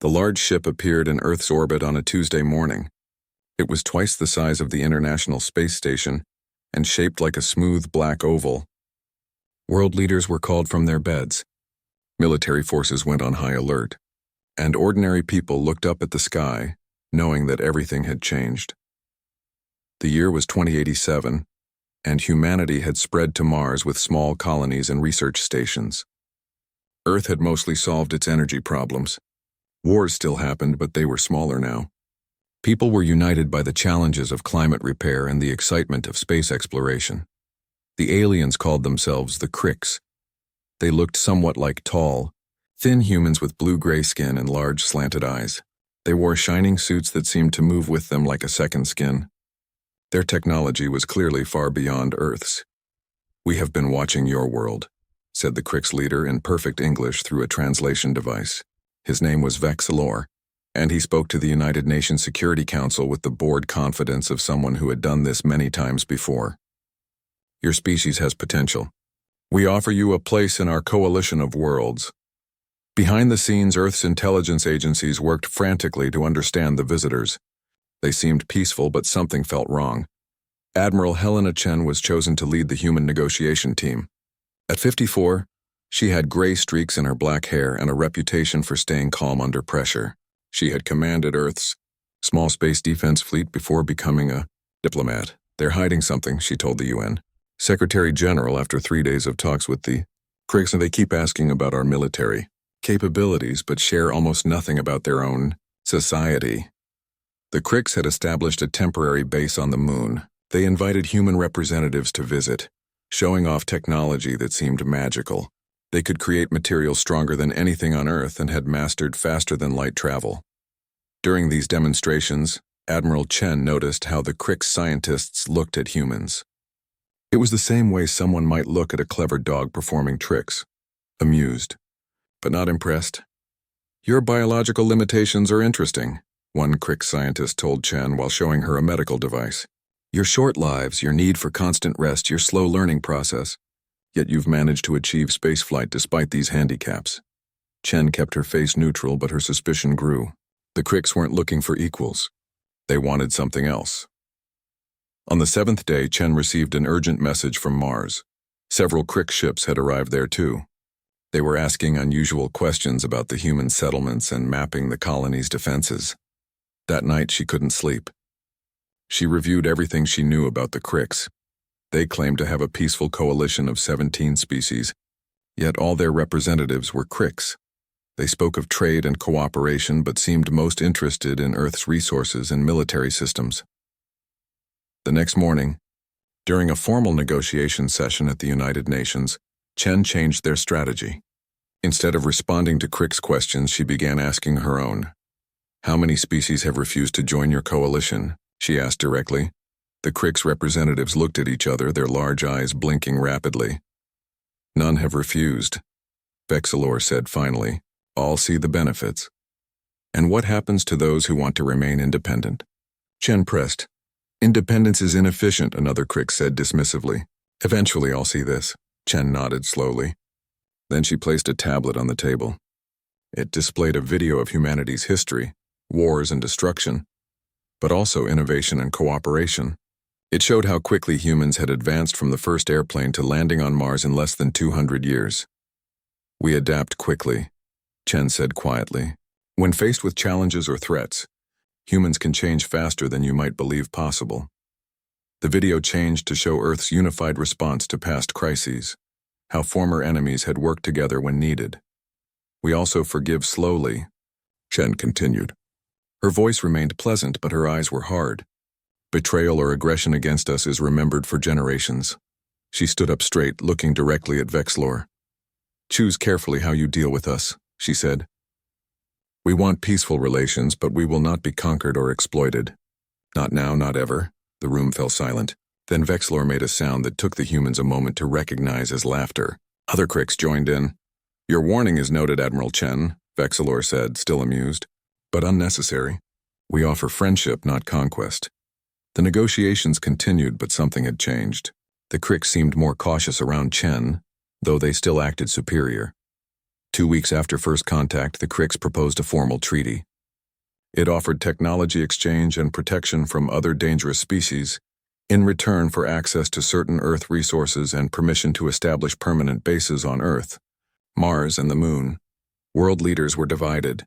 The large ship appeared in Earth's orbit on a Tuesday morning. It was twice the size of the International Space Station and shaped like a smooth black oval. World leaders were called from their beds. Military forces went on high alert, and ordinary people looked up at the sky, knowing that everything had changed. The year was 2087, and humanity had spread to Mars with small colonies and research stations. Earth had mostly solved its energy problems. Wars still happened, but they were smaller now. People were united by the challenges of climate repair and the excitement of space exploration. The aliens called themselves the Cricks. They looked somewhat like tall, thin humans with blue-gray skin and large slanted eyes. They wore shining suits that seemed to move with them like a second skin. Their technology was clearly far beyond Earth's. "We have been watching your world," said the Cricks leader in perfect English through a translation device. His name was Vexilor, and he spoke to the United Nations Security Council with the bored confidence of someone who had done this many times before. "Your species has potential. We offer you a place in our coalition of worlds." Behind the scenes, Earth's intelligence agencies worked frantically to understand the visitors. They seemed peaceful, but something felt wrong. Admiral Helena Chen was chosen to lead the human negotiation team. At 54, she had gray streaks in her black hair and a reputation for staying calm under pressure. She had commanded Earth's small space defense fleet before becoming a diplomat. "They're hiding something," she told the UN Secretary General after 3 days of talks with the Cricks, and they keep asking about our military capabilities but share almost nothing about their own society. The Cricks had established a temporary base on the moon. They invited human representatives to visit, showing off technology that seemed magical. They could create materials stronger than anything on Earth and had mastered faster-than-light travel. During these demonstrations, Admiral Chen noticed how the Cricks scientists looked at humans. It was the same way someone might look at a clever dog performing tricks, amused, but not impressed. "Your biological limitations are interesting," one Crick scientist told Chen while showing her a medical device. "Your short lives, your need for constant rest, your slow learning process. Yet you've managed to achieve spaceflight despite these handicaps." Chen kept her face neutral, but her suspicion grew. The Cricks weren't looking for equals. They wanted something else. On the 7th day, Chen received an urgent message from Mars. Several Crick ships had arrived there too. They were asking unusual questions about the human settlements and mapping the colony's defenses. That night, she couldn't sleep. She reviewed everything she knew about the Cricks. They claimed to have a peaceful coalition of 17 species, yet all their representatives were Cricks. They spoke of trade and cooperation but seemed most interested in Earth's resources and military systems. The next morning, during a formal negotiation session at the United Nations, Chen changed their strategy. Instead of responding to Crick's questions, she began asking her own. "How many species have refused to join your coalition?" she asked directly. The Cricks representatives looked at each other, their large eyes blinking rapidly. "None have refused," Vexilor said finally. "All see the benefits." "And what happens to those who want to remain independent?" Chen pressed. "Independence is inefficient," another Crick said dismissively. "Eventually I'll see this." Chen nodded slowly. Then she placed a tablet on the table. It displayed a video of humanity's history, wars and destruction, but also innovation and cooperation. It showed how quickly humans had advanced from the first airplane to landing on Mars in less than 200 years. "We adapt quickly," Chen said quietly. "When faced with challenges or threats, humans can change faster than you might believe possible." The video changed to show Earth's unified response to past crises, how former enemies had worked together when needed. "We also forgive slowly," Chen continued. Her voice remained pleasant, but her eyes were hard. "Betrayal or aggression against us is remembered for generations." She stood up straight, looking directly at Vexilor. "Choose carefully how you deal with us," she said. "We want peaceful relations, but we will not be conquered or exploited. Not now, not ever." The room fell silent. Then Vexilor made a sound that took the humans a moment to recognize as laughter. Other Cricks joined in. "Your warning is noted, Admiral Chen," Vexilor said, still amused, "but unnecessary. We offer friendship, not conquest." The negotiations continued, but something had changed. The Cricks seemed more cautious around Chen, though they still acted superior. 2 weeks after first contact, the Krix proposed a formal treaty. It offered technology exchange and protection from other dangerous species in return for access to certain Earth resources and permission to establish permanent bases on Earth, Mars, and the Moon. World leaders were divided.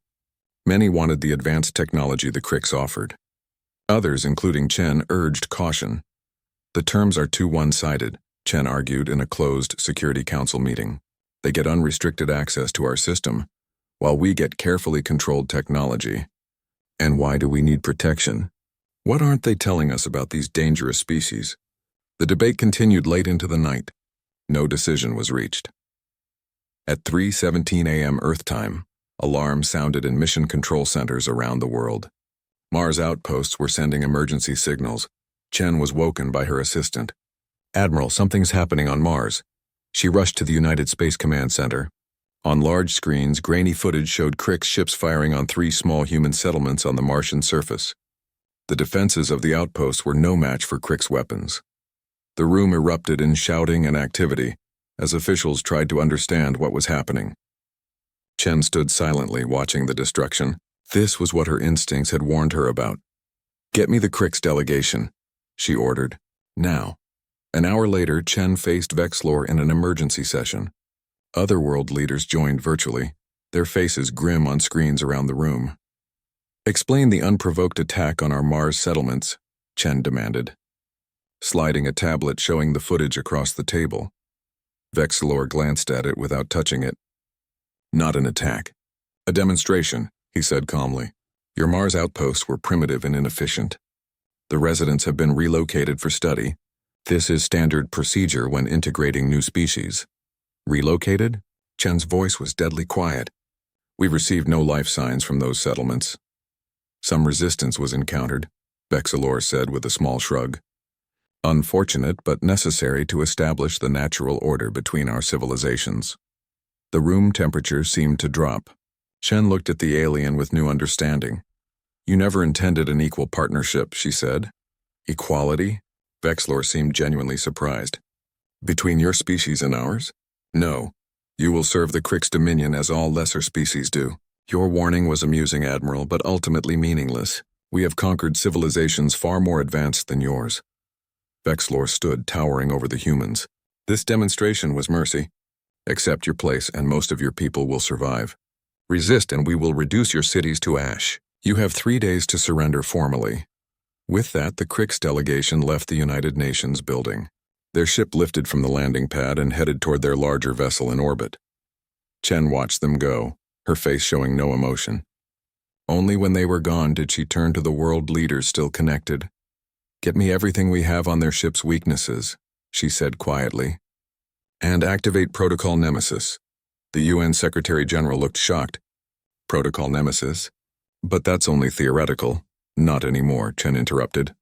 Many wanted the advanced technology the Krix offered. Others, including Chen, urged caution. The terms are too one-sided, Chen argued in a closed Security Council meeting. They get unrestricted access to our system, while we get carefully controlled technology. And why do we need protection? What aren't they telling us about these dangerous species? The debate continued late into the night. No decision was reached. At 3:17 a.m. Earth time, alarms sounded in mission control centers around the world. Mars outposts were sending emergency signals. Chen was woken by her assistant. "Admiral, something's happening on Mars." She rushed to the United Space Command Center. On large screens, grainy footage showed Krix ships firing on 3 small human settlements on the Martian surface. The defenses of the outposts were no match for Krix weapons. The room erupted in shouting and activity as officials tried to understand what was happening. Chen stood silently watching the destruction. This was what her instincts had warned her about. "Get me the Krix delegation," she ordered. "Now." An hour later, Chen faced Vexlor in an emergency session. Other world leaders joined virtually, their faces grim on screens around the room. "Explain the unprovoked attack on our Mars settlements," Chen demanded, sliding a tablet showing the footage across the table. Vexlor glanced at it without touching it. "Not an attack. A demonstration," he said calmly. "Your Mars outposts were primitive and inefficient. The residents have been relocated for study. This is standard procedure when integrating new species." "Relocated?" Chen's voice was deadly quiet. "We received no life signs from those settlements." "Some resistance was encountered," Vexlor said with a small shrug. "Unfortunate but necessary to establish the natural order between our civilizations." The room temperature seemed to drop. Chen looked at the alien with new understanding. "You never intended an equal partnership," she said. "Equality?" Vexlor seemed genuinely surprised. "Between your species and ours? No. You will serve the Krix Dominion as all lesser species do." "Your warning was amusing, Admiral, but ultimately meaningless. We have conquered civilizations far more advanced than yours." Vexlor stood towering over the humans. "This demonstration was mercy. Accept your place and most of your people will survive. Resist and we will reduce your cities to ash. You have 3 days to surrender formally." With that, the Krix delegation left the United Nations building. Their ship lifted from the landing pad and headed toward their larger vessel in orbit. Chen watched them go, her face showing no emotion. Only when they were gone did she turn to the world leaders still connected. "Get me everything we have on their ship's weaknesses," she said quietly. "And activate Protocol Nemesis." The UN Secretary General looked shocked. "Protocol Nemesis? But that's only theoretical." "Not anymore," Chen interrupted.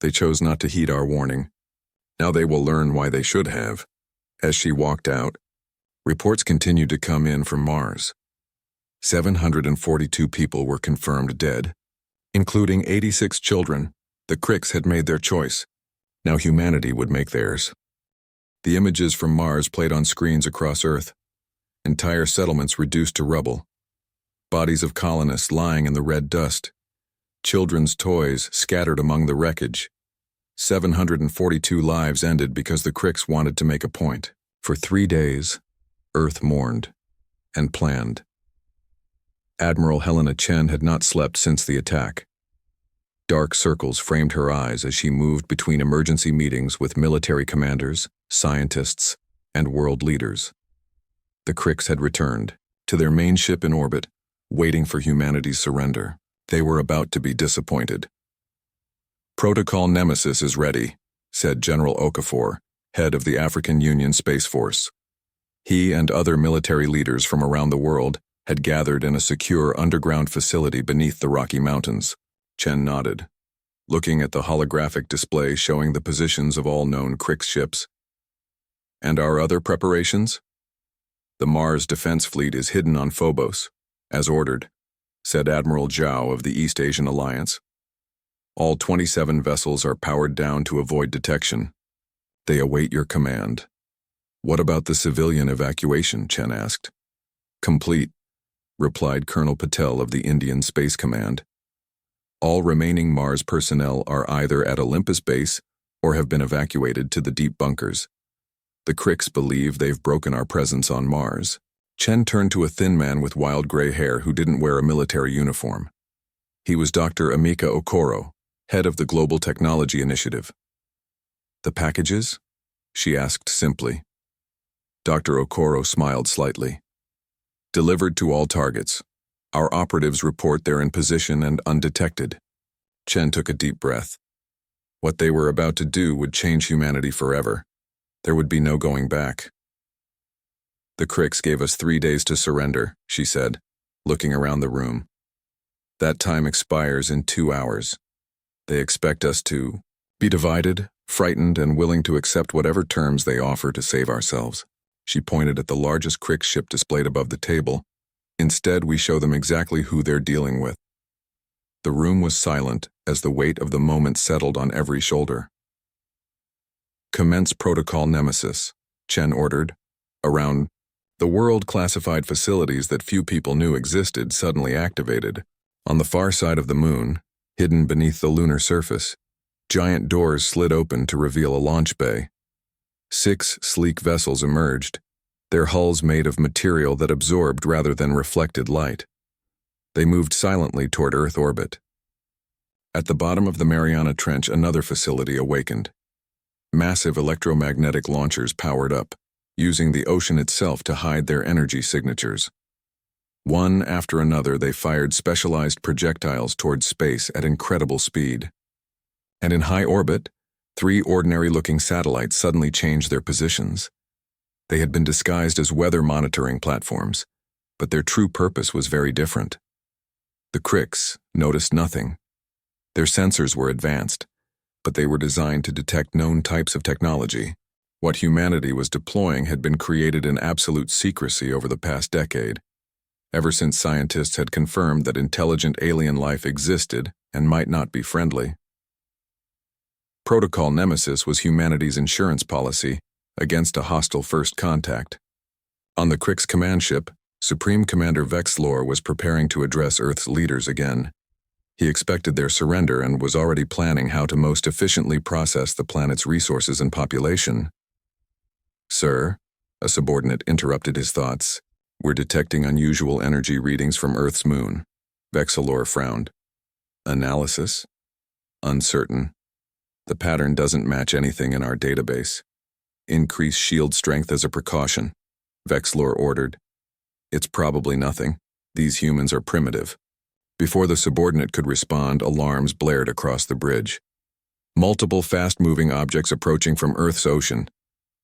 "They chose not to heed our warning. Now they will learn why they should have." As she walked out, reports continued to come in from Mars. 742 people were confirmed dead, including 86 children. The Krix had made their choice. Now humanity would make theirs. The images from Mars played on screens across Earth. Entire settlements reduced to rubble. Bodies of colonists lying in the red dust. Children's toys scattered among the wreckage. 742 lives ended because the Krix wanted to make a point. For 3 days, Earth mourned and planned. Admiral Helena Chen had not slept since the attack. Dark circles framed her eyes as she moved between emergency meetings with military commanders, scientists, and world leaders. The Krix had returned to their main ship in orbit, waiting for humanity's surrender. They were about to be disappointed. "Protocol Nemesis is ready," said General Okafor, head of the African Union Space Force. He and other military leaders from around the world had gathered in a secure underground facility beneath the Rocky Mountains. Chen nodded, looking at the holographic display showing the positions of all known Krix ships. "And our other preparations?" "The Mars Defense Fleet is hidden on Phobos, as ordered," said Admiral Zhao of the East Asian Alliance. "All 27 vessels are powered down to avoid detection. They await your command." "What about the civilian evacuation?" Chen asked. Complete, replied Colonel Patel of the Indian Space Command. All remaining Mars personnel are either at Olympus Base or have been evacuated to the deep bunkers. The Cricks believe they've broken our presence on Mars. Chen turned to a thin man with wild gray hair who didn't wear a military uniform. He was Dr. Emeka Okoro, head of the Global Technology Initiative. The packages? She asked simply. Dr. Okoro smiled slightly. Delivered to all targets. Our operatives report they're in position and undetected. Chen took a deep breath. What they were about to do would change humanity forever. There would be no going back. The Cricks gave us 3 days to surrender, she said, looking around the room. That time expires in 2 hours. They expect us to be divided, frightened, and willing to accept whatever terms they offer to save ourselves. She pointed at the largest Crick ship displayed above the table. Instead, we show them exactly who they're dealing with. The room was silent as the weight of the moment settled on every shoulder. Commence Protocol Nemesis, Chen ordered. Around the world, classified facilities that few people knew existed suddenly activated. On the far side of the moon, hidden beneath the lunar surface, giant doors slid open to reveal a launch bay. 6 sleek vessels emerged, their hulls made of material that absorbed rather than reflected light. They moved silently toward Earth orbit. At the bottom of the Mariana Trench, another facility awakened. Massive electromagnetic launchers powered up, using the ocean itself to hide their energy signatures. One after another, they fired specialized projectiles toward space at incredible speed. And in high orbit, 3 ordinary-looking satellites suddenly changed their positions. They had been disguised as weather monitoring platforms, but their true purpose was very different. The Cricks noticed nothing. Their sensors were advanced, but they were designed to detect known types of technology. What humanity was deploying had been created in absolute secrecy over the past decade, ever since scientists had confirmed that intelligent alien life existed and might not be friendly. Protocol Nemesis was humanity's insurance policy against a hostile first contact. On the Cricks command ship, Supreme Commander Vexlor was preparing to address Earth's leaders again. He expected their surrender and was already planning how to most efficiently process the planet's resources and population. Sir, a subordinate interrupted his thoughts. We're detecting unusual energy readings from Earth's moon. Vexlor frowned. Analysis? Uncertain. The pattern doesn't match anything in our database. Increase shield strength as a precaution, Vexlor ordered. It's probably nothing. These humans are primitive. Before the subordinate could respond, alarms blared across the bridge. Multiple fast-moving objects approaching from Earth's ocean.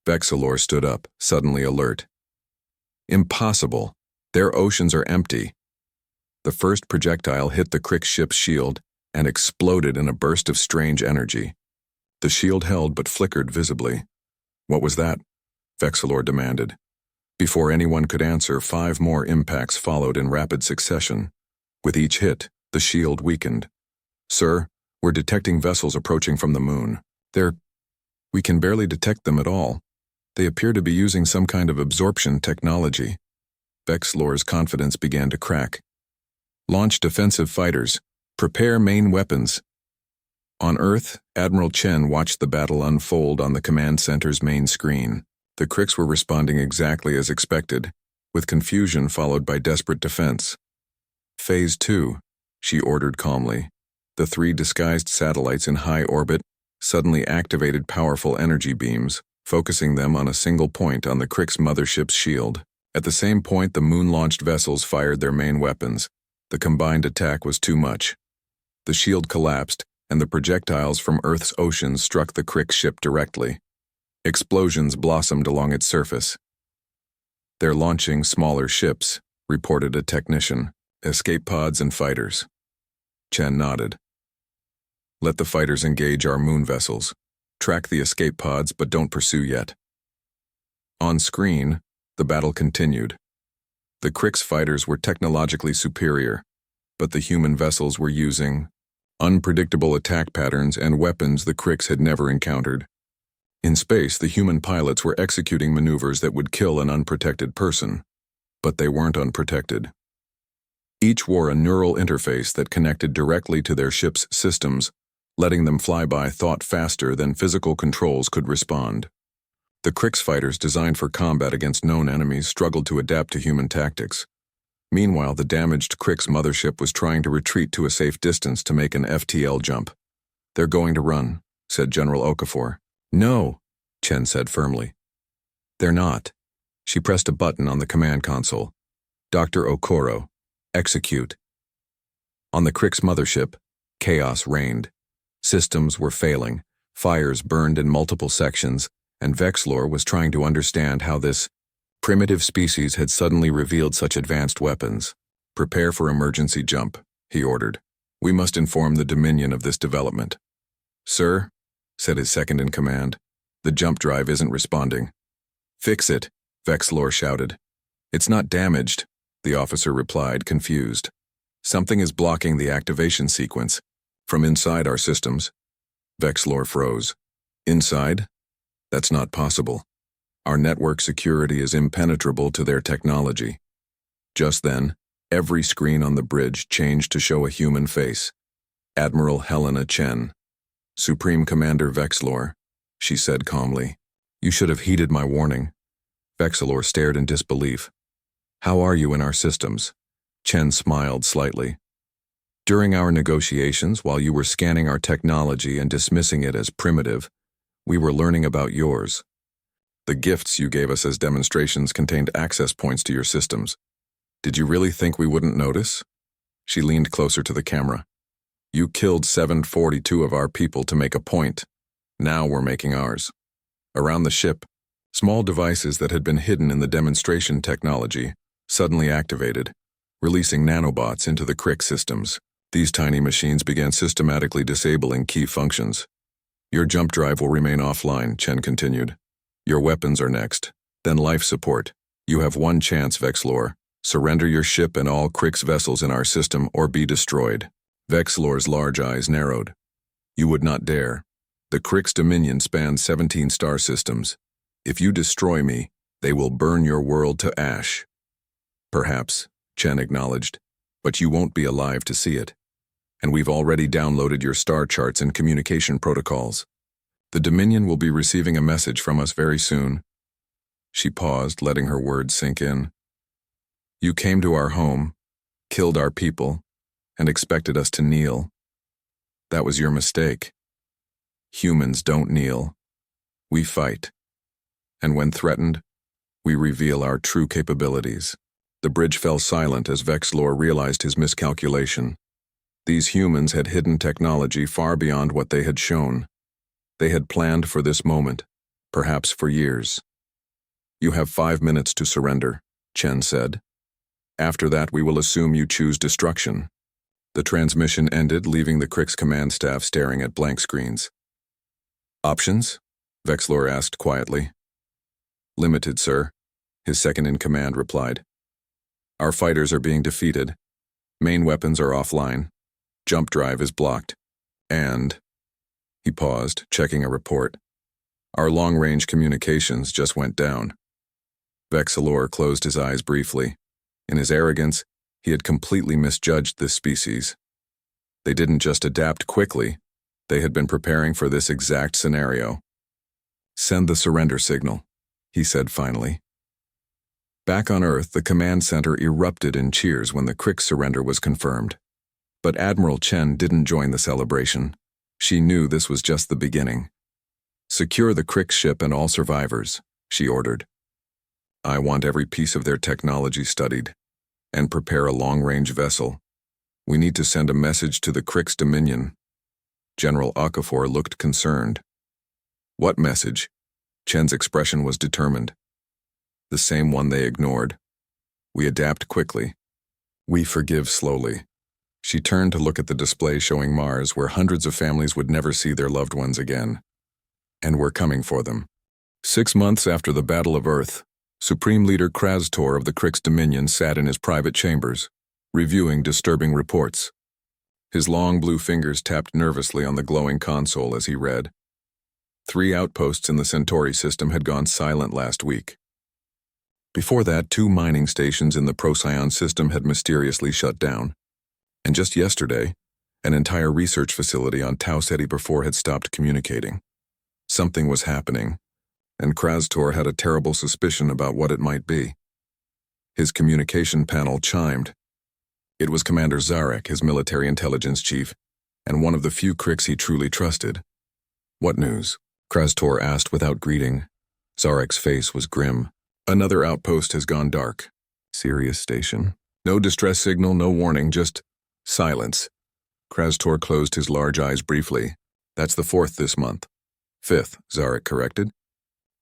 Vexlor stood up, suddenly alert. Impossible. Their oceans are empty. The first projectile hit the Crick ship's shield and exploded in a burst of strange energy. The shield held but flickered visibly. What was that? Vexlor demanded. Before anyone could answer, 5 more impacts followed in rapid succession. With each hit, the shield weakened. Sir, we're detecting vessels approaching from the moon. We can barely detect them at all. They appear to be using some kind of absorption technology. Vexlor's confidence began to crack. Launch defensive fighters. Prepare main weapons. On Earth, Admiral Chen watched the battle unfold on the command center's main screen. The Cricks were responding exactly as expected, with confusion followed by desperate defense. Phase 2, she ordered calmly. The 3 disguised satellites in high orbit suddenly activated powerful energy beams, focusing them on a single point on the Cricks mothership's shield. At the same point, the moon-launched vessels fired their main weapons. The combined attack was too much. The shield collapsed, and the projectiles from Earth's oceans struck the Crick ship directly. Explosions blossomed along its surface. They're launching smaller ships, reported a technician. Escape pods and fighters. Chen nodded. Let the fighters engage our moon vessels. Track the escape pods, but don't pursue yet. On screen, the battle continued. The Cricks fighters were technologically superior, but the human vessels were using unpredictable attack patterns and weapons the Cricks had never encountered. In space, the human pilots were executing maneuvers that would kill an unprotected person. But they weren't unprotected. Each wore a neural interface that connected directly to their ship's systems, letting them fly by thought faster than physical controls could respond. The Krix fighters designed for combat against known enemies struggled to adapt to human tactics. Meanwhile, the damaged Krix mothership was trying to retreat to a safe distance to make an FTL jump. "They're going to run," said General Okafor. "No," Chen said firmly. "They're not." She pressed a button on the command console. "Dr. Okoro, execute." On the Krix mothership, chaos reigned. Systems were failing, fires burned in multiple sections, and Vexlor was trying to understand how this primitive species had suddenly revealed such advanced weapons. "Prepare for emergency jump," he ordered. "We must inform the Dominion of this development." "Sir," said his second-in-command, "the jump drive isn't responding." "Fix it," Vexlor shouted. "It's not damaged," the officer replied, confused. "Something is blocking the activation sequence. From inside our systems." Vexlor froze. "Inside? That's not possible. Our network security is impenetrable to their technology." Just then, every screen on the bridge changed to show a human face. Admiral Helena Chen. "Supreme Commander Vexlor," she said calmly. "You should have heeded my warning." Vexlor stared in disbelief. "How are you in our systems?" Chen smiled slightly. "During our negotiations, while you were scanning our technology and dismissing it as primitive, we were learning about yours. The gifts you gave us as demonstrations contained access points to your systems. Did you really think we wouldn't notice?" She leaned closer to the camera. "You killed 742 of our people to make a point. Now we're making ours." Around the ship, small devices that had been hidden in the demonstration technology suddenly activated, releasing nanobots into the Krix systems. These tiny machines began systematically disabling key functions. "Your jump drive will remain offline," Chen continued. "Your weapons are next, then life support. You have one chance, Vexlor. Surrender your ship and all Krix vessels in our system or be destroyed." Vexlor's large eyes narrowed. "You would not dare. The Krix Dominion spans 17 star systems. If you destroy me, they will burn your world to ash." "Perhaps," Chen acknowledged, "but you won't be alive to see it. And we've already downloaded your star charts and communication protocols. The Dominion will be receiving a message from us very soon." She paused, letting her words sink in. "You came to our home, killed our people, and expected us to kneel. That was your mistake. Humans don't kneel. We fight. And when threatened, we reveal our true capabilities." The bridge fell silent as Vexlor realized his miscalculation. These humans had hidden technology far beyond what they had shown. They had planned for this moment, perhaps for years. "You have 5 minutes to surrender," Chen said. "After that, we will assume you choose destruction." The transmission ended, leaving the Krix command staff staring at blank screens. "Options?" Vexlor asked quietly. "Limited, sir," his second-in-command replied. "Our fighters are being defeated. Main weapons are offline. Jump drive is blocked. And..." He paused, checking a report. "Our long-range communications just went down." Vexlor closed his eyes briefly. In his arrogance, he had completely misjudged this species. They didn't just adapt quickly, they had been preparing for this exact scenario. "Send the surrender signal," he said finally. Back on Earth, the command center erupted in cheers when the Krix surrender was confirmed. But Admiral Chen didn't join the celebration. She knew this was just the beginning. "Secure the Krix ship and all survivors," she ordered. "I want every piece of their technology studied, and prepare a long-range vessel. We need to send a message to the Krix Dominion." General Okafor looked concerned. "What message?" Chen's expression was determined. "The same one they ignored. We adapt quickly. We forgive slowly." She turned to look at the display showing Mars, where hundreds of families would never see their loved ones again. "And we're coming for them." 6 months after the Battle of Earth, Supreme Leader Krastor of the Krix Dominion sat in his private chambers, reviewing disturbing reports. His long blue fingers tapped nervously on the glowing console as he read. 3 outposts in the Centauri system had gone silent last week. Before that, 2 mining stations in the Procyon system had mysteriously shut down. And just yesterday, an entire research facility on Tau Ceti before had stopped communicating. Something was happening, and Krastor had a terrible suspicion about what it might be. His communication panel chimed. It was Commander Zarek, his military intelligence chief, and one of the few cricks he truly trusted. "What news?" Krastor asked without greeting. Zarek's face was grim. "Another outpost has gone dark." "Sirius station." "No distress signal, no warning, just silence." Krastor closed his large eyes briefly. "That's the 4th this month." "5th, Zarek corrected.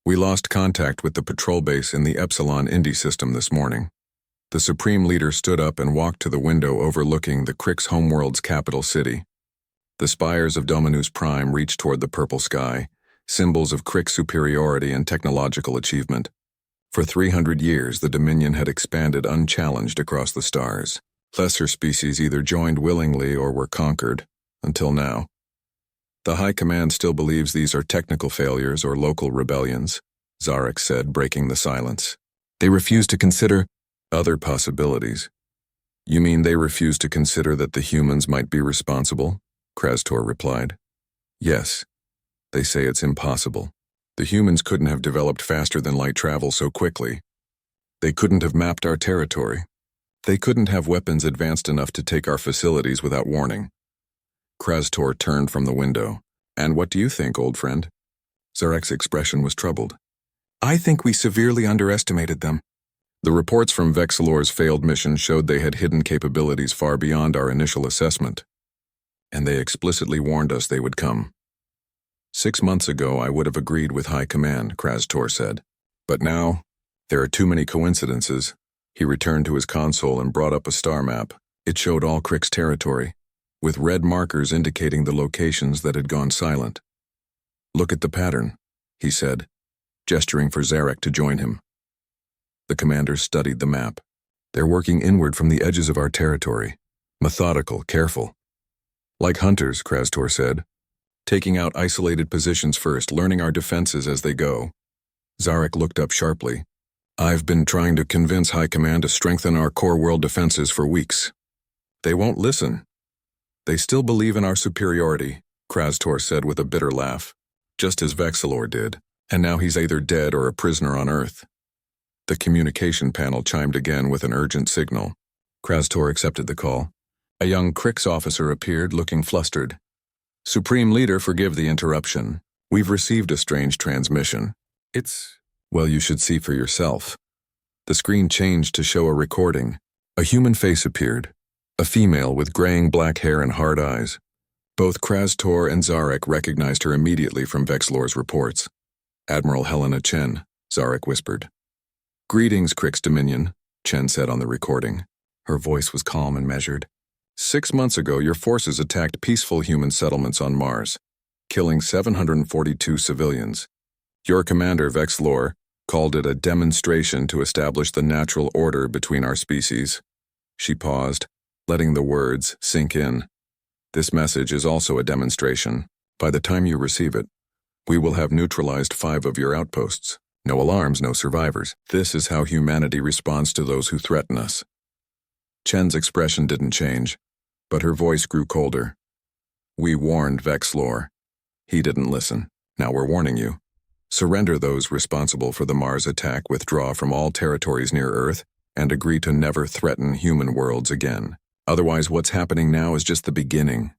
"We lost contact with the patrol base in the Epsilon Indy system this morning." The Supreme Leader stood up and walked to the window overlooking the Crick's homeworld's capital city. The spires of Dominus Prime reached toward the purple sky, symbols of Crick's superiority and technological achievement. For 300 years, the Dominion had expanded unchallenged across the stars. Lesser species either joined willingly or were conquered, until now. "The High Command still believes these are technical failures or local rebellions," Zarek said, breaking the silence. "They refuse to consider other possibilities." "You mean they refuse to consider that the humans might be responsible?" Krastor replied. "Yes. They say it's impossible. The humans couldn't have developed faster than light travel so quickly. They couldn't have mapped our territory. They couldn't have weapons advanced enough to take our facilities without warning." Krastor turned from the window. "And what do you think, old friend?" Zarek's expression was troubled. "I think we severely underestimated them. The reports from Vexilor's failed mission showed they had hidden capabilities far beyond our initial assessment. And they explicitly warned us they would come. 6 months ago, I would have agreed with High Command," Krastor said. "But now, there are too many coincidences." He returned to his console and brought up a star map. It showed all Crick's territory, with red markers indicating the locations that had gone silent. "Look at the pattern," he said, gesturing for Zarek to join him. The commander studied the map. "They're working inward from the edges of our territory. Methodical, careful. Like hunters," Krastor said. "Taking out isolated positions first, learning our defenses as they go." Zarek looked up sharply. "I've been trying to convince High Command to strengthen our core world defenses for weeks. They won't listen. They still believe in our superiority," Krastor said with a bitter laugh. "Just as Vexilor did, and now he's either dead or a prisoner on Earth." The communication panel chimed again with an urgent signal. Krastor accepted the call. A young Crix officer appeared, looking flustered. "Supreme Leader, forgive the interruption. We've received a strange transmission. Well, you should see for yourself." The screen changed to show a recording. A human face appeared, a female with graying black hair and hard eyes. Both Krastor and Zarek recognized her immediately from Vexilor's reports. "Admiral Helena Chen," Zarek whispered. "Greetings, Crix Dominion," Chen said on the recording. Her voice was calm and measured. 6 months ago, your forces attacked peaceful human settlements on Mars, killing 742 civilians. Your commander, Vexilor, called it a demonstration to establish the natural order between our species. She paused, letting the words sink in. "This message is also a demonstration. By the time you receive it, we will have neutralized 5 of your outposts. No alarms, no survivors. This is how humanity responds to those who threaten us." Chen's expression didn't change, but her voice grew colder. "We warned Vexilor. He didn't listen. Now we're warning you. Surrender those responsible for the Mars attack, withdraw from all territories near Earth, and agree to never threaten human worlds again. Otherwise, what's happening now is just the beginning."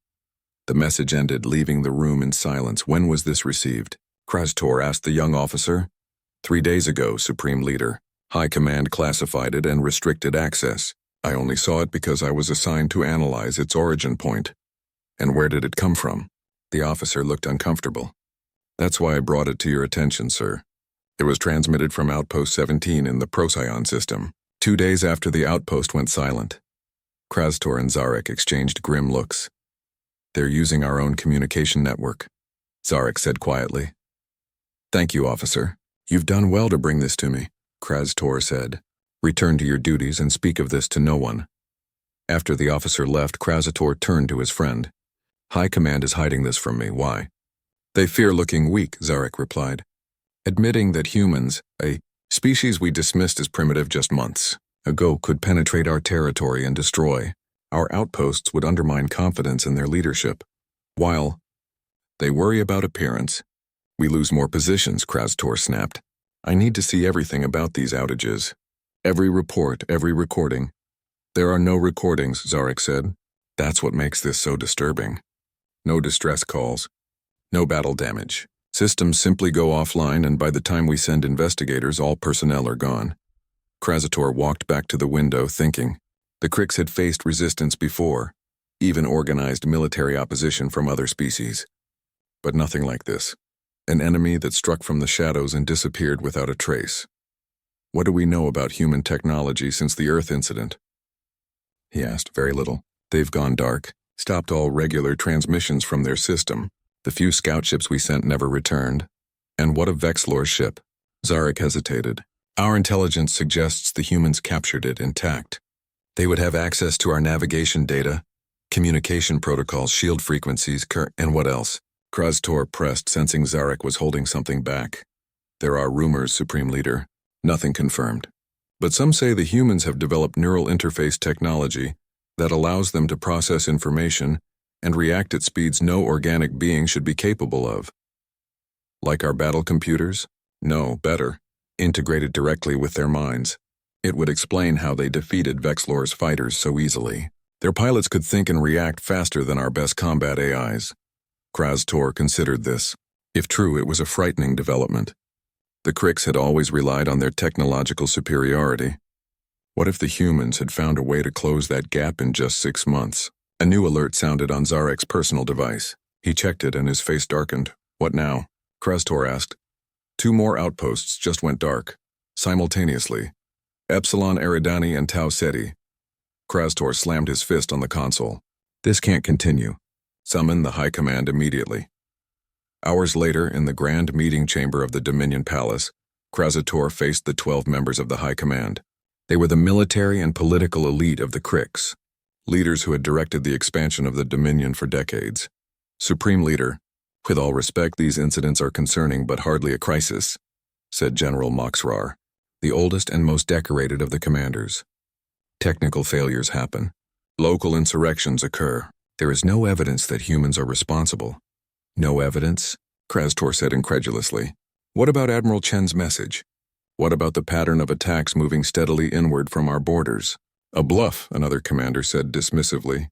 The message ended, leaving the room in silence. "When was this received?" Krastor asked the young officer. 3 days ago, Supreme Leader. High Command classified it and restricted access. I only saw it because I was assigned to analyze its origin point." "And where did it come from?" The officer looked uncomfortable. "That's why I brought it to your attention, sir. It was transmitted from Outpost 17 in the Procyon system, 2 days after the outpost went silent." Krastor and Zarek exchanged grim looks. "They're using our own communication network," Zarek said quietly. "Thank you, officer. You've done well to bring this to me," Krastor said. "Return to your duties and speak of this to no one." After the officer left, Krastor turned to his friend. "High Command is hiding this from me. Why?" "They fear looking weak," Zarek replied. "Admitting that humans, a Species we dismissed as primitive just months ago could penetrate our territory and destroy. Our outposts would undermine confidence in their leadership. While they worry about appearance, we lose more positions, Krastor snapped. I need to see everything about these outages. Every report, every recording. There are no recordings, Zarek said. That's what makes this so disturbing. No distress calls. No battle damage. Systems simply go offline, and by the time we send investigators, all personnel are gone. Krasitor walked back to the window, thinking. The Krix had faced resistance before, even organized military opposition from other species. But nothing like this. An enemy that struck from the shadows and disappeared without a trace. What do we know about human technology since the Earth incident? He asked. Very little. They've gone dark, stopped all regular transmissions from their system. The few scout ships we sent never returned. And what of Vexlor's ship? Zarek hesitated. Our intelligence suggests the humans captured it intact. They would have access to our navigation data, communication protocols, shield frequencies, and what else? Krastor pressed, sensing Zarek was holding something back. There are rumors, Supreme Leader. Nothing confirmed. But some say the humans have developed neural interface technology that allows them to process information and react at speeds no organic being should be capable of. Like our battle computers? No, better. Integrated directly with their minds. It would explain how they defeated Vexlor's fighters so easily. Their pilots could think and react faster than our best combat AIs. Krastor considered this. If true, it was a frightening development. The Krix had always relied on their technological superiority. What if the humans had found a way to close that gap in just 6 months? A new alert sounded on Zarek's personal device. He checked it and his face darkened. What now? Krastor asked. 2 more outposts just went dark. Simultaneously. Epsilon Eridani and Tau Ceti. Krastor slammed his fist on the console. This can't continue. Summon the High Command immediately. Hours later, in the grand meeting chamber of the Dominion Palace, Krasitor faced the 12 members of the High Command. They were the military and political elite of the Krix, leaders who had directed the expansion of the Dominion for decades. Supreme Leader, with all respect, these incidents are concerning but hardly a crisis, said General Moxrar, the oldest and most decorated of the commanders. Technical failures happen. Local insurrections occur. There is no evidence that humans are responsible. No evidence? Krastor said incredulously. What about Admiral Chen's message? What about the pattern of attacks moving steadily inward from our borders? A bluff, another commander said dismissively.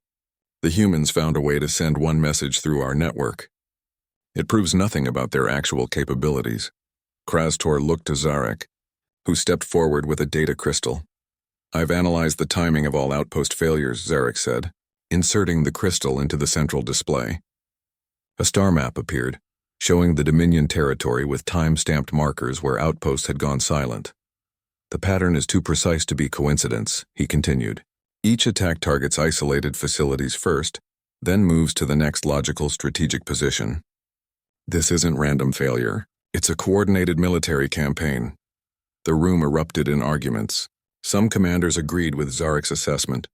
The humans found a way to send one message through our network. It proves nothing about their actual capabilities. Krastor looked to Zarek, who stepped forward with a data crystal. I've analyzed the timing of all outpost failures, Zarek said, inserting the crystal into the central display. A star map appeared, showing the Dominion territory with time-stamped markers where outposts had gone silent. The pattern is too precise to be coincidence, he continued. Each attack targets isolated facilities first, then moves to the next logical strategic position. This isn't random failure. It's a coordinated military campaign. The room erupted in arguments. Some commanders agreed with Zarek's assessment.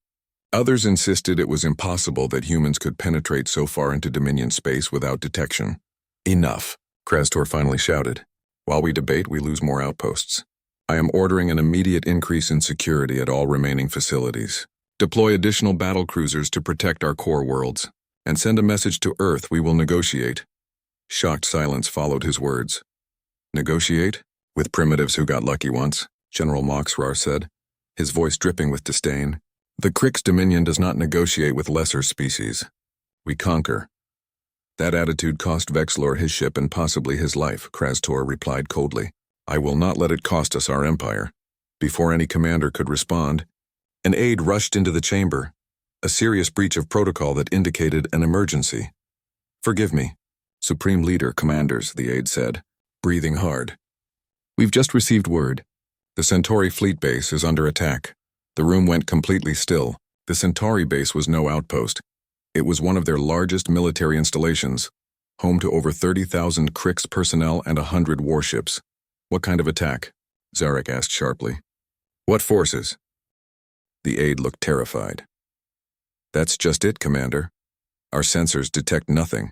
Others insisted it was impossible that humans could penetrate so far into Dominion space without detection. Enough, Krastor finally shouted. While we debate, we lose more outposts. I am ordering an immediate increase in security at all remaining facilities. Deploy additional battle cruisers to protect our core worlds. And send a message to Earth we will negotiate. Shocked silence followed his words. Negotiate? With primitives who got lucky once, General Moxrar said, his voice dripping with disdain. The Krix Dominion does not negotiate with lesser species. We conquer. That attitude cost Vexlor his ship and possibly his life, Krastor replied coldly. I will not let it cost us our empire. Before any commander could respond, an aide rushed into the chamber, a serious breach of protocol that indicated an emergency. Forgive me, Supreme Leader, Commanders, the aide said, breathing hard. We've just received word. The Centauri fleet base is under attack. The room went completely still. The Centauri base was no outpost. It was one of their largest military installations, home to over 30,000 Krix personnel and 100 warships. What kind of attack? Zarek asked sharply. What forces? The aide looked terrified. That's just it, Commander. Our sensors detect nothing.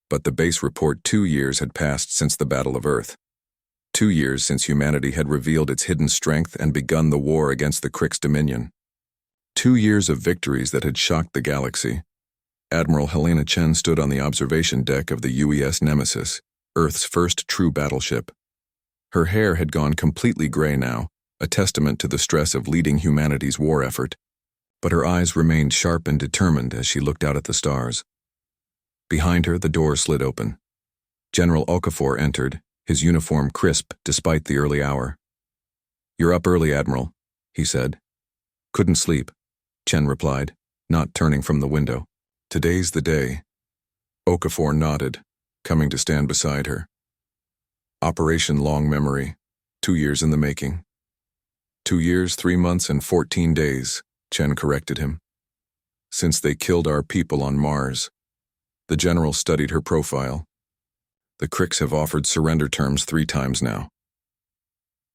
But the base report 2 years had passed since the Battle of Earth. 2 years since humanity had revealed its hidden strength and begun the war against the Krik's dominion. 2 years of victories that had shocked the galaxy. Admiral Helena Chen stood on the observation deck of the UES Nemesis, Earth's first true battleship. Her hair had gone completely gray now, a testament to the stress of leading humanity's war effort, but her eyes remained sharp and determined as she looked out at the stars. Behind her, the door slid open. General Okafor entered, his uniform crisp despite the early hour. "You're up early, Admiral," he said. "Couldn't sleep," Chen replied, not turning from the window. "Today's the day." Okafor nodded, coming to stand beside her. "Operation Long Memory, 2 years in the making." 2 years, 3 months, and 14 days, Chen corrected him. "Since they killed our people on Mars." The general studied her profile. "The Kriks have offered surrender terms 3 times now."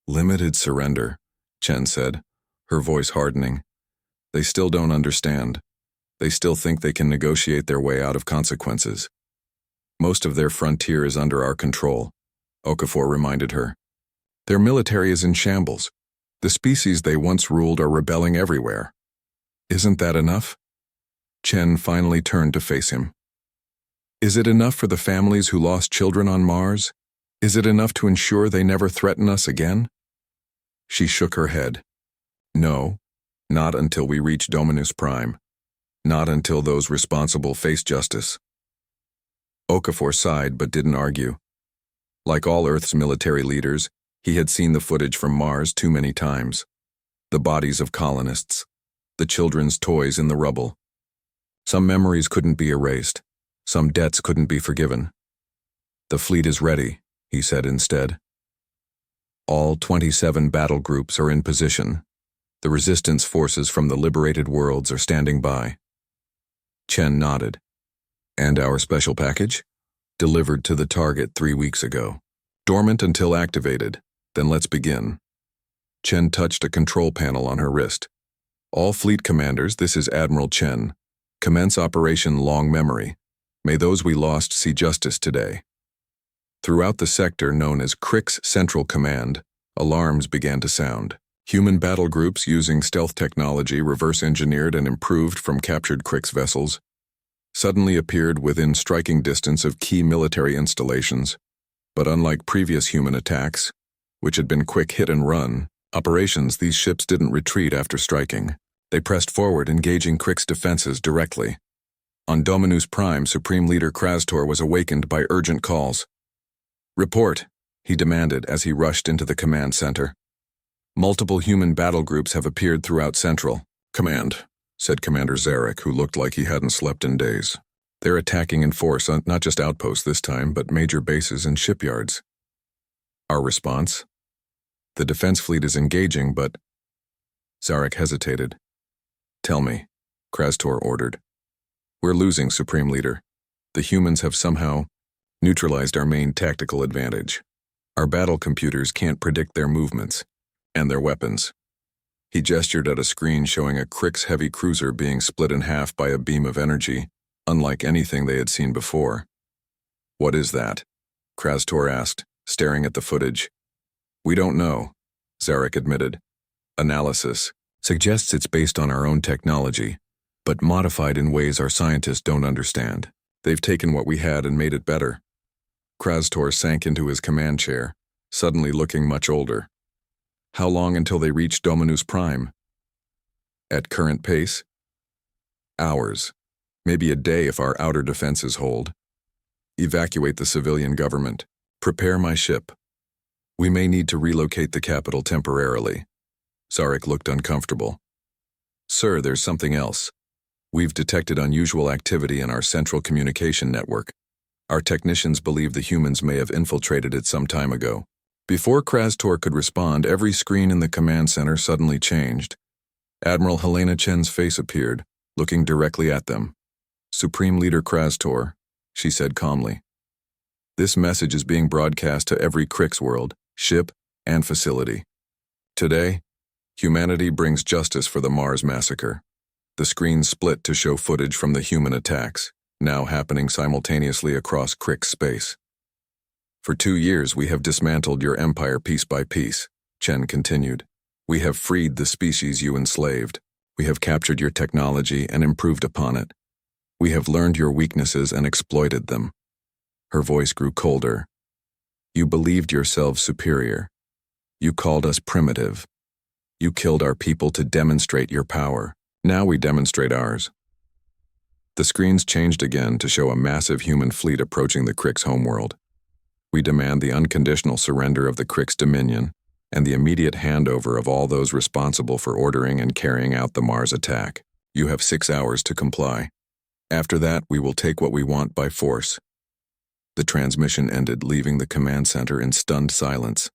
"Limited surrender," Chen said, her voice hardening. "They still don't understand. They still think they can negotiate their way out of consequences. Most of their frontier is under our control," Okafor reminded her. "Their military is in shambles. The species they once ruled are rebelling everywhere. Isn't that enough?" Chen finally turned to face him. "Is it enough for the families who lost children on Mars? Is it enough to ensure they never threaten us again?" She shook her head. "No, not until we reach Dominus Prime. Not until those responsible face justice." Okafor sighed but didn't argue. Like all Earth's military leaders, he had seen the footage from Mars too many times. The bodies of colonists, the children's toys in the rubble. Some memories couldn't be erased. Some debts couldn't be forgiven. "The fleet is ready," he said instead. "All 27 battle groups are in position. The resistance forces from the liberated worlds are standing by." Chen nodded. "And our special package?" "Delivered to the target 3 weeks ago. Dormant until activated. Then let's begin." Chen touched a control panel on her wrist. "All fleet commanders, this is Admiral Chen. Commence Operation Long Memory. May those we lost see justice today." Throughout the sector known as Krik's Central Command, alarms began to sound. Human battle groups using stealth technology reverse-engineered and improved from captured Krik's vessels suddenly appeared within striking distance of key military installations. But unlike previous human attacks, which had been quick hit-and-run operations, these ships didn't retreat after striking. They pressed forward, engaging Krik's defenses directly. On Dominus Prime, Supreme Leader Krastor was awakened by urgent calls. "Report," he demanded as he rushed into the command center. "Multiple human battle groups have appeared throughout Central." "Command," said Commander Zarek, who looked like he hadn't slept in days. "They're attacking in force, not just outposts this time, but major bases and shipyards." "Our response?" "The defense fleet is engaging, but—" Zarek hesitated. "Tell me," Krastor ordered. "We're losing, Supreme Leader. The humans have somehow neutralized our main tactical advantage. Our battle computers can't predict their movements and their weapons." He gestured at a screen showing a Krik's heavy cruiser being split in half by a beam of energy, unlike anything they had seen before. "What is that?" Krastor asked, staring at the footage. "We don't know," Zarek admitted. "Analysis suggests it's based on our own technology, but modified in ways our scientists don't understand. They've taken what we had and made it better." Krastor sank into his command chair, suddenly looking much older. "How long until they reach Dominus Prime?" "At current pace?" "Hours. Maybe a day if our outer defenses hold. Evacuate the civilian government. Prepare my ship. We may need to relocate the capital temporarily." Zarek looked uncomfortable. "Sir, there's something else. We've detected unusual activity in our central communication network. Our technicians believe the humans may have infiltrated it some time ago." Before Krastor could respond, every screen in the command center suddenly changed. Admiral Helena Chen's face appeared, looking directly at them. "Supreme Leader Krastor," she said calmly. "This message is being broadcast to every Krik's world, ship, and facility. Today, humanity brings justice for the Mars massacre." The screen split to show footage from the human attacks, now happening simultaneously across Krik's space. For 2 years we have dismantled your empire piece by piece, Chen continued. We have freed the species you enslaved. We have captured your technology and improved upon it. We have learned your weaknesses and exploited them. Her voice grew colder. You believed yourselves superior. You called us primitive. You killed our people to demonstrate your power. Now we demonstrate ours. The screens changed again to show a massive human fleet approaching the Crick's homeworld. We demand the unconditional surrender of the Crick's dominion and the immediate handover of all those responsible for ordering and carrying out the Mars attack. You have 6 hours to comply. After that, we will take what we want by force. The transmission ended, leaving the command center in stunned silence.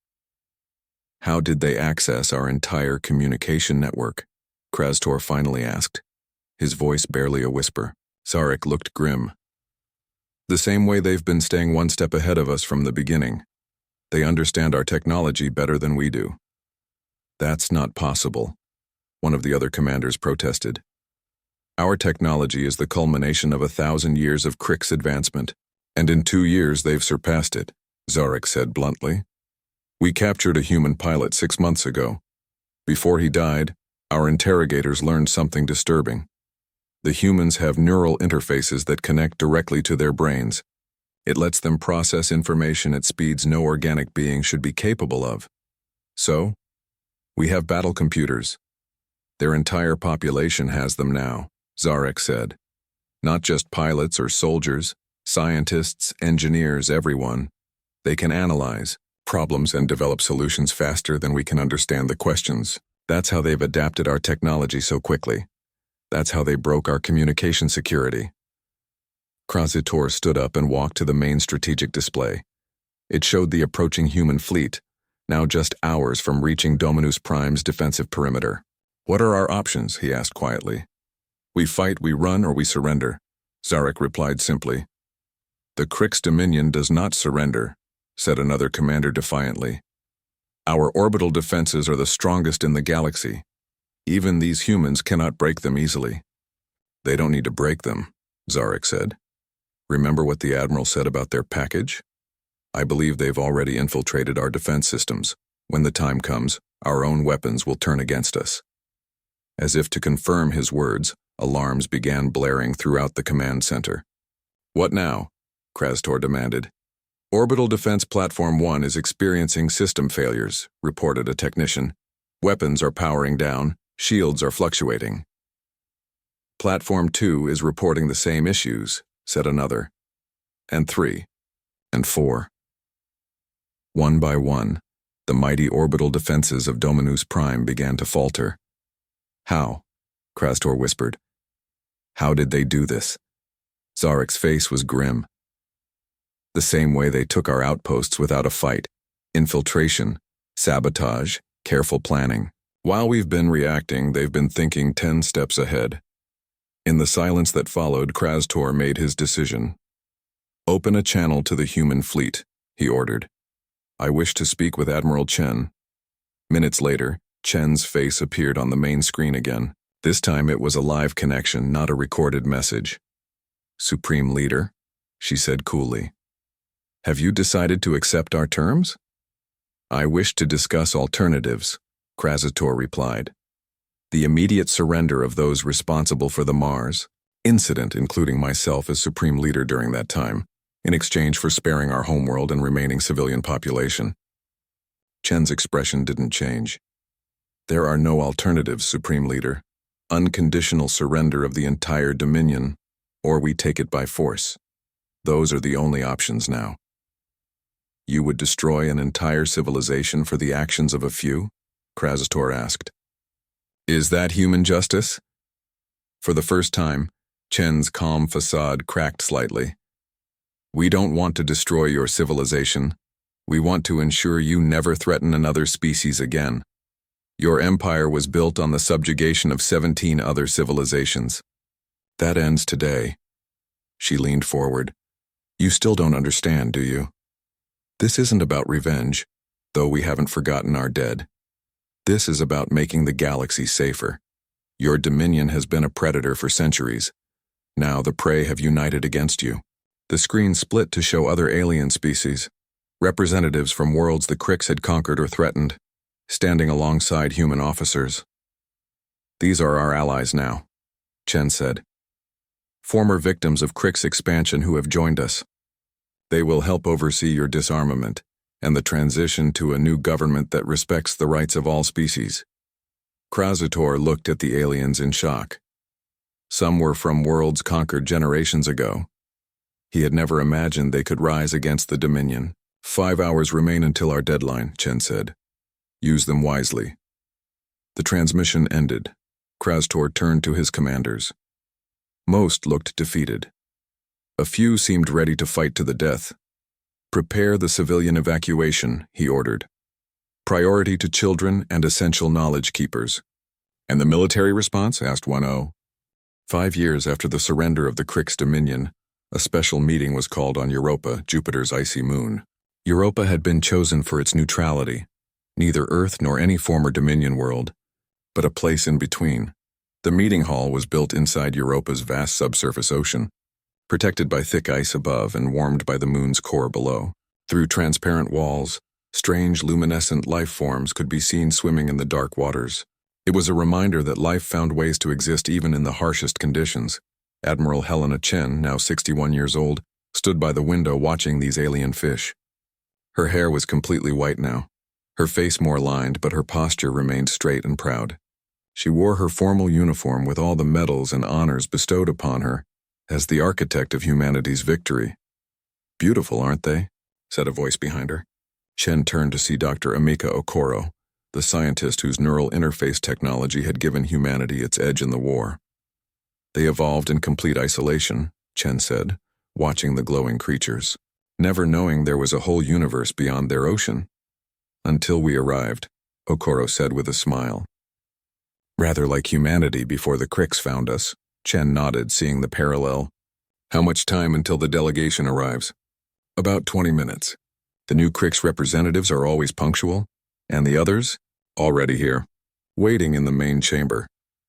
How did they access our entire communication network? Krastor finally asked, his voice barely a whisper. Zarek looked grim. The same way they've been staying one step ahead of us from the beginning. They understand our technology better than we do. That's not possible, one of the other commanders protested. Our technology is the culmination of 1,000 years of Crick's advancement, and in 2 years they've surpassed it, Zarek said bluntly. We captured a human pilot 6 months ago. Before he died, our interrogators learned something disturbing. The humans have neural interfaces that connect directly to their brains. It lets them process information at speeds no organic being should be capable of. So, we have battle computers. Their entire population has them now, Zarek said. Not just pilots or soldiers, scientists, engineers, everyone. They can analyze problems and develop solutions faster than we can understand the questions. That's how they've adapted our technology so quickly. That's how they broke our communication security. Krasitor stood up and walked to the main strategic display. It showed the approaching human fleet, now just hours from reaching Dominus Prime's defensive perimeter. What are our options? He asked quietly. We fight, we run, or we surrender, Zarek replied simply. The Crick's dominion does not surrender, said another commander defiantly. Our orbital defenses are the strongest in the galaxy. Even these humans cannot break them easily. They don't need to break them, Zarek said. Remember what the Admiral said about their package? I believe they've already infiltrated our defense systems. When the time comes, our own weapons will turn against us. As if to confirm his words, alarms began blaring throughout the command center. What now? Krastor demanded. Orbital Defense Platform 1 is experiencing system failures, reported a technician. Weapons are powering down, shields are fluctuating. Platform 2 is reporting the same issues, said another. And 3. And 4. One by one, the mighty orbital defenses of Dominus Prime began to falter. How? Krastor whispered. How did they do this? Zarek's face was grim. The same way they took our outposts without a fight. Infiltration, sabotage, careful planning. While we've been reacting, they've been thinking 10 steps ahead. In the silence that followed, Krastor made his decision. Open a channel to the human fleet, he ordered. I wish to speak with Admiral Chen. Minutes later, Chen's face appeared on the main screen again. This time it was a live connection, not a recorded message. Supreme Leader, she said coolly. Have you decided to accept our terms? I wish to discuss alternatives, Krasitor replied. The immediate surrender of those responsible for the Mars incident, including myself as Supreme Leader during that time, in exchange for sparing our homeworld and remaining civilian population. Chen's expression didn't change. There are no alternatives, Supreme Leader. Unconditional surrender of the entire Dominion, or we take it by force. Those are the only options now. You would destroy an entire civilization for the actions of a few? Krasitor asked. Is that human justice? For the first time, Chen's calm facade cracked slightly. We don't want to destroy your civilization. We want to ensure you never threaten another species again. Your empire was built on the subjugation of 17 other civilizations. That ends today. She leaned forward. You still don't understand, do you? This isn't about revenge, though we haven't forgotten our dead. This is about making the galaxy safer. Your dominion has been a predator for centuries. Now the prey have united against you. The screen split to show other alien species. representatives from worlds the Crix had conquered or threatened, standing alongside human officers. "These are our allies now," Chen said. "Former victims of Crix expansion who have joined us. They will help oversee your disarmament and the transition to a new government that respects the rights of all species." Krausator looked at the aliens in shock. Some were from worlds conquered generations ago. He had never imagined they could rise against the Dominion. "5 hours remain until our deadline," Chen said. "Use them wisely." The transmission ended. Krausator turned to his commanders. Most looked defeated. A few seemed ready to fight to the death. "Prepare the civilian evacuation," he ordered. "Priority to children and essential knowledge keepers." "And the military response?" asked 1-0. 5 years after the surrender of the Crix Dominion, a special meeting was called on Europa, Jupiter's icy moon. Europa had been chosen for its neutrality, neither Earth nor any former Dominion world, but a place in between. The meeting hall was built inside Europa's vast subsurface ocean, protected by thick ice above and warmed by the moon's core below. Through transparent walls, strange luminescent life forms could be seen swimming in the dark waters. It was a reminder that life found ways to exist even in the harshest conditions. Admiral Helena Chen, now 61 years old, stood by the window watching these alien fish. Her hair was completely white now, her face more lined, but her posture remained straight and proud. She wore her formal uniform with all the medals and honors bestowed upon her as the architect of humanity's victory. "Beautiful, aren't they?" said a voice behind her. Chen turned to see Dr. Amika Okoro, the scientist whose neural interface technology had given humanity its edge in the war. "They evolved in complete isolation," Chen said, watching the glowing creatures, never knowing there was a whole universe beyond their ocean. "Until we arrived," Okoro said with a smile. "Rather like humanity before the Crix found us," Chen nodded, seeing the parallel. "How much time until the delegation arrives?" "About 20 minutes. The new Crix representatives are always punctual, and the others? Already here. Waiting in the main chamber."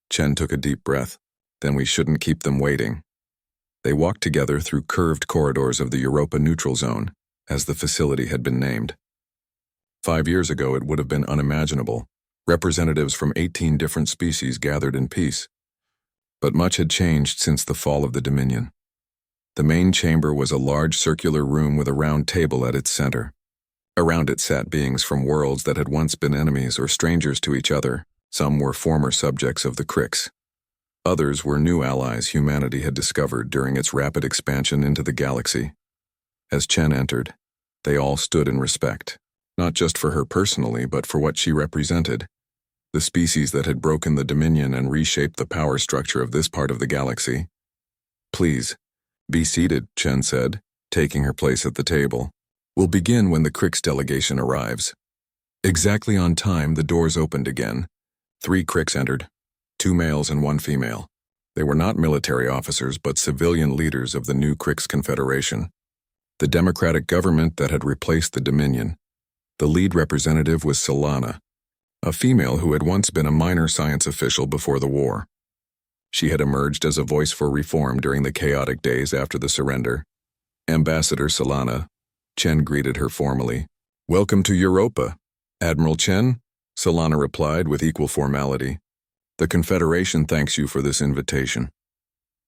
Chen took a deep breath. "Then we shouldn't keep them waiting." They walked together through curved corridors of the Europa Neutral Zone, as the facility had been named. 5 years ago it would have been unimaginable. Representatives from 18 different species gathered in peace. But much had changed since the fall of the Dominion. The main chamber was a large circular room with a round table at its center. Around it sat beings from worlds that had once been enemies or strangers to each other. Some were former subjects of the Crix. Others were new allies humanity had discovered during its rapid expansion into the galaxy. As Chen entered, they all stood in respect, not just for her personally, but for what she represented, the species that had broken the Dominion and reshaped the power structure of this part of the galaxy. "Please, be seated," Chen said, taking her place at the table. "We'll begin when the Crix delegation arrives." Exactly on time, the doors opened again. 3 Crix entered, 2 males and 1 female. They were not military officers, but civilian leaders of the new Crix Confederation, the democratic government that had replaced the Dominion. The lead representative was Solana, a female who had once been a minor science official before the war. She had emerged as a voice for reform during the chaotic days after the surrender. "Ambassador Solana," Chen greeted her formally. "Welcome to Europa, Admiral Chen," Solana replied with equal formality. "The Confederation thanks you for this invitation."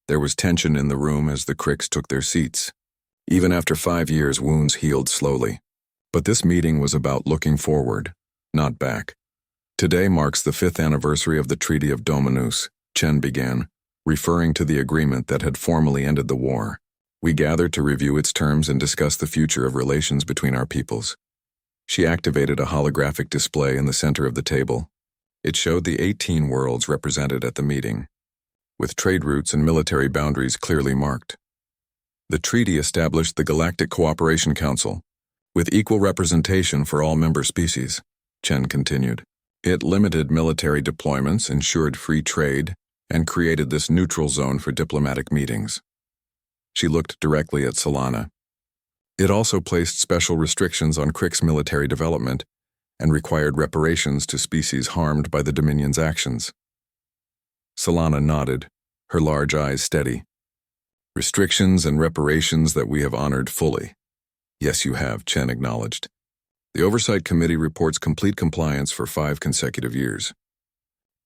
There was tension in the room as the Crix took their seats. Even after 5 years, wounds healed slowly. But this meeting was about looking forward, not back. "Today marks the 5th anniversary of the Treaty of Dominus," Chen began, referring to the agreement that had formally ended the war. "We gathered to review its terms and discuss the future of relations between our peoples." She activated a holographic display in the center of the table. It showed the 18 worlds represented at the meeting, with trade routes and military boundaries clearly marked. The treaty established the Galactic Cooperation Council, with equal representation for all member species, Chen continued. It limited military deployments, ensured free trade, and created this neutral zone for diplomatic meetings. She looked directly at Solana. It also placed special restrictions on Crix military development and required reparations to species harmed by the Dominion's actions. Solana nodded, her large eyes steady. "Restrictions and reparations that we have honored fully." Yes, you have, Chen acknowledged. The Oversight Committee reports complete compliance for 5 consecutive years.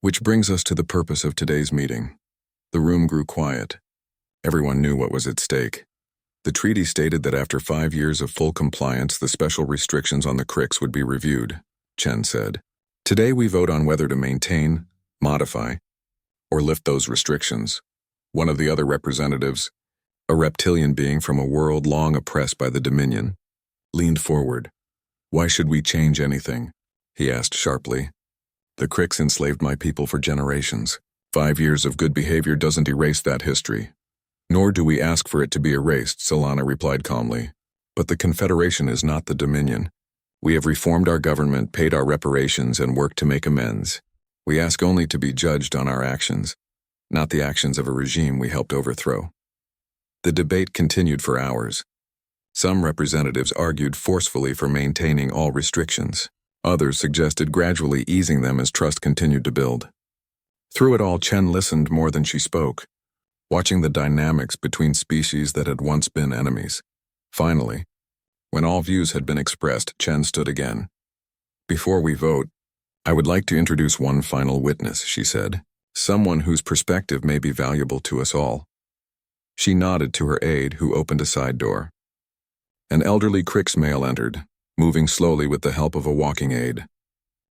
Which brings us to the purpose of today's meeting. The room grew quiet. Everyone knew what was at stake. The treaty stated that after 5 years of full compliance, the special restrictions on the Crix would be reviewed, Chen said. Today we vote on whether to maintain, modify, or lift those restrictions. One of the other representatives, a reptilian being from a world long oppressed by the Dominion, leaned forward. Why should we change anything? He asked sharply. The Crix enslaved my people for generations. 5 years of good behavior doesn't erase that history. Nor do we ask for it to be erased, Solana replied calmly. But the Confederation is not the Dominion. We have reformed our government, paid our reparations, and worked to make amends. We ask only to be judged on our actions, not the actions of a regime we helped overthrow. The debate continued for hours. Some representatives argued forcefully for maintaining all restrictions. Others suggested gradually easing them as trust continued to build. Through it all, Chen listened more than she spoke, watching the dynamics between species that had once been enemies. Finally, when all views had been expressed, Chen stood again. Before we vote, I would like to introduce one final witness, she said, someone whose perspective may be valuable to us all. She nodded to her aide, who opened a side door. An elderly Crix male entered, moving slowly with the help of a walking aid.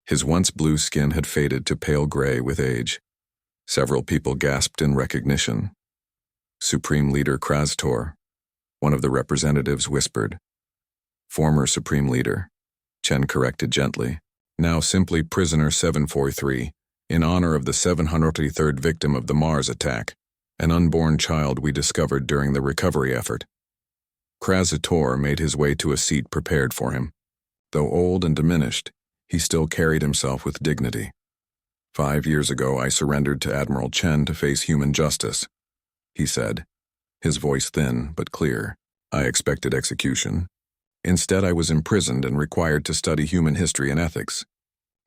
His once blue skin had faded to pale gray with age. Several people gasped in recognition. Supreme Leader Krastor, one of the representatives whispered. Former Supreme Leader, Chen corrected gently. Now simply Prisoner 743, in honor of the 703rd victim of the Mars attack, an unborn child we discovered during the recovery effort. Krastor made his way to a seat prepared for him. Though old and diminished, he still carried himself with dignity. 5 years ago, I surrendered to Admiral Chen to face human justice, he said, his voice thin but clear. I expected execution. Instead, I was imprisoned and required to study human history and ethics.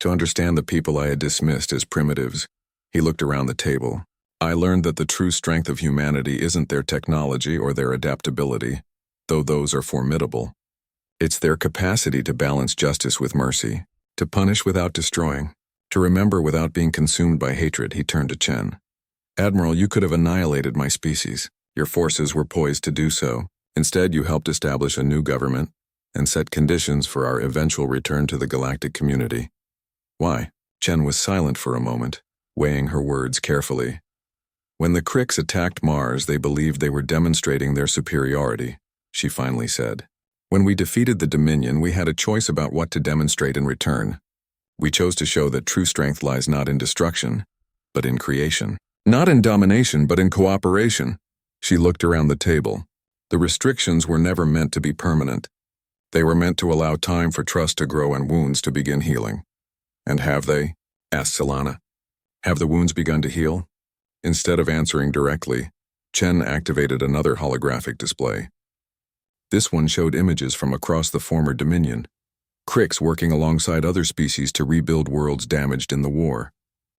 To understand the people I had dismissed as primitives, he looked around the table. I learned that the true strength of humanity isn't their technology or their adaptability, though those are formidable. It's their capacity to balance justice with mercy, to punish without destroying, to remember without being consumed by hatred. He turned to Chen. Admiral, you could have annihilated my species. Your forces were poised to do so. Instead, you helped establish a new government and set conditions for our eventual return to the galactic community. Why? Chen was silent for a moment, weighing her words carefully. When the Crix attacked Mars, they believed they were demonstrating their superiority, she finally said. When we defeated the Dominion, we had a choice about what to demonstrate in return. We chose to show that true strength lies not in destruction, but in creation. Not in domination, but in cooperation. She looked around the table. The restrictions were never meant to be permanent. They were meant to allow time for trust to grow and wounds to begin healing. And have they? Asked Solana. Have the wounds begun to heal? Instead of answering directly, Chen activated another holographic display. This one showed images from across the former Dominion. Crix working alongside other species to rebuild worlds damaged in the war.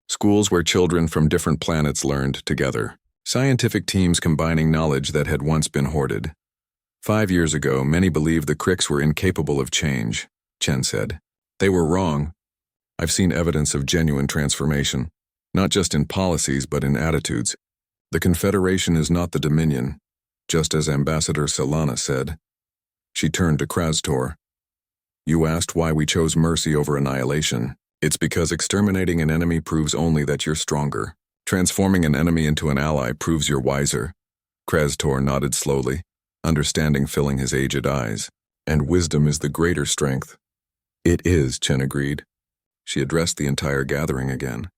Schools where children from different planets learned together. Scientific teams combining knowledge that had once been hoarded. 5 years ago, many believed the Crix were incapable of change, Chen said. They were wrong. I've seen evidence of genuine transformation, not just in policies but in attitudes. The Confederation is not the Dominion, just as Ambassador Solana said. She turned to Krastor. You asked why we chose mercy over annihilation. It's because exterminating an enemy proves only that you're stronger. Transforming an enemy into an ally proves you're wiser. Krastor nodded slowly, understanding filling his aged eyes. And wisdom is the greater strength. It is, Chen agreed. She addressed the entire gathering again.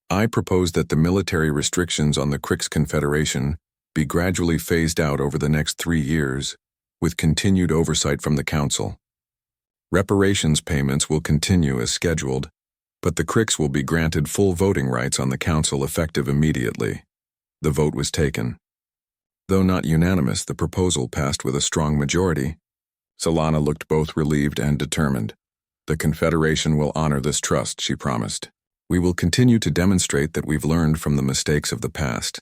I propose that the military restrictions on the Crix Confederation be gradually phased out over the next 3 years, with continued oversight from the Council. Reparations payments will continue as scheduled, but the Crix will be granted full voting rights on the Council effective immediately. The vote was taken. Though not unanimous, the proposal passed with a strong majority. Solana looked both relieved and determined. The Confederation will honor this trust, she promised. We will continue to demonstrate that we've learned from the mistakes of the past.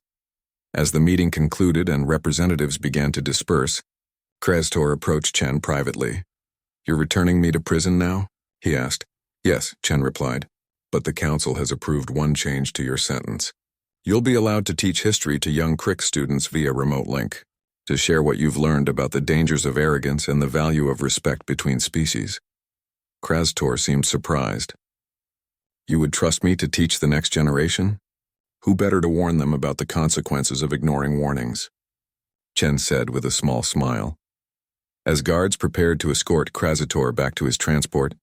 As the meeting concluded and representatives began to disperse, Krastor approached Chen privately. You're returning me to prison now? He asked. Yes, Chen replied, but the council has approved one change to your sentence. You'll be allowed to teach history to young Crick students via remote link, to share what you've learned about the dangers of arrogance and the value of respect between species. Krastor seemed surprised. You would trust me to teach the next generation? Who better to warn them about the consequences of ignoring warnings? Chen said with a small smile. As guards prepared to escort Krastor back to his transport,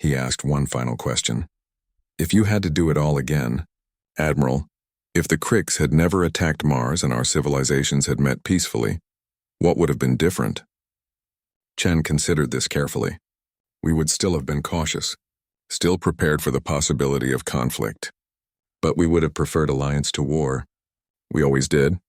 he asked one final question. If you had to do it all again, Admiral, if the Cricks had never attacked Mars and our civilizations had met peacefully, what would have been different? Chen considered this carefully. We would still have been cautious, still prepared for the possibility of conflict. But we would have preferred alliance to war. We always did.